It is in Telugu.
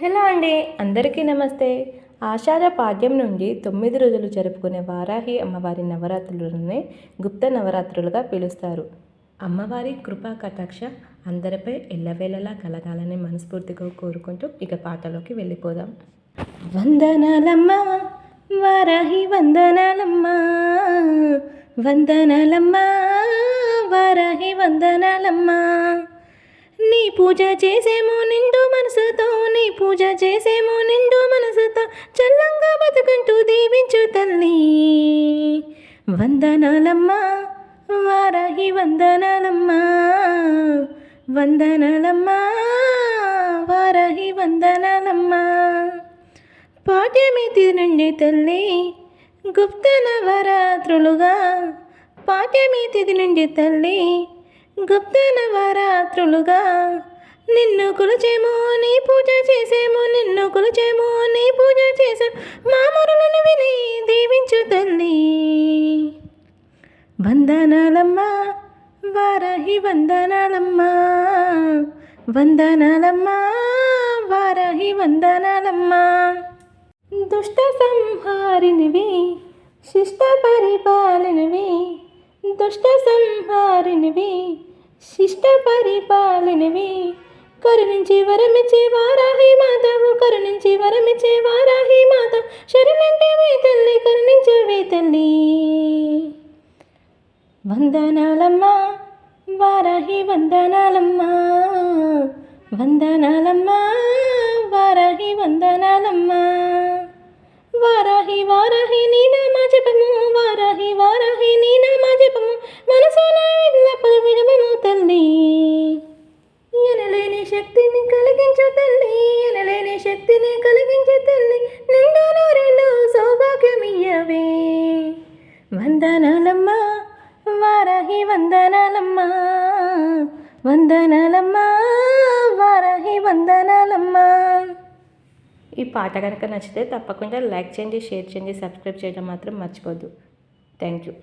హలో అండి, అందరికీ నమస్తే. ఆషాఢ పాడ్యం నుండి 9 రోజులు జరుపుకునే వారాహి అమ్మవారి నవరాత్రులనే గుప్త నవరాత్రులుగా పిలుస్తారు. అమ్మవారి కృపా కటాక్ష అందరిపై ఎల్లవేళలా కలగాలని మనస్ఫూర్తిగా కోరుకుంటూ ఇక పాటలోకి వెళ్ళిపోదాం. వందనాలమ్మ వారాహి, వందనాలమ్మ వందనాలమ్మ వారాహి, వందనాలమ్మ. నీ పూజ చేసేమో నిండు మనసుతో, నీ పూజ చేసేమో నిండు మనసుతో, చల్లంగా బతుకంటూ దీవించు తల్లి. వందనాలమ్మ వారాహి, వందనాలమ్మ వందనాలమ్మ వారాహి, వందనాలమ్మ. పాఠ్యమితి నుండి తల్లి గుప్త నవరాత్రులుగా, పాఠ్యమితి నుండి తల్లి గుప్త నవరాత్రులుగా, నిన్ను కొలిచేమో నీ పూజ చేసేమో, నిన్ను కొలిచేమో నీ పూజ చేసేమో, మా మొరలను విని దీవించు తల్లి. వందనాలమ్మ వారాహి, వందనాలమ్మ వందనాలమ్మ వారాహి, వందనాలమ్మ. దుష్ట సంహారినివి, శిష్ట పరిపాలనివి, దుష్ట సంహారినివి, శిష్ట పరిపాలనివి, కరుణించి వరమిచ్చే వారాహి మాతవు, కరుణించి వరమిచ్చే వారాహి మాత, శరణంటేవే తల్లి, కరుణించవే తల్లి. వందనాలమ్మ వారాహి, వందనాలమ్మ వందనాలమ్మ వారాహి, వందనాలమ్మ. వారాహి వారాహి నీ నామ జపము, వారాహి వారాహి నీ నామ జపము, మనసున ఎల్లప్పుడూ వినము తల్లి. ఎనలేని శక్తిని కలిగించు తల్లి, ఎనలేని శక్తిని కలిగించు తల్లి, నిండు నూరేళ్ళు సౌభాగ్యమియ్యవే. వందనాలమ్మ వారాహి, వందనాలమ్మ వందనాలమ్మ వారాహి, వందనాలమ్మ. ఈ పాట కనుక నచ్చితే తప్పకుండా లైక్ చేయండి, షేర్ చేయండి, సబ్స్క్రైబ్ చేయడం మాత్రం మర్చిపోద్దు. Thank you.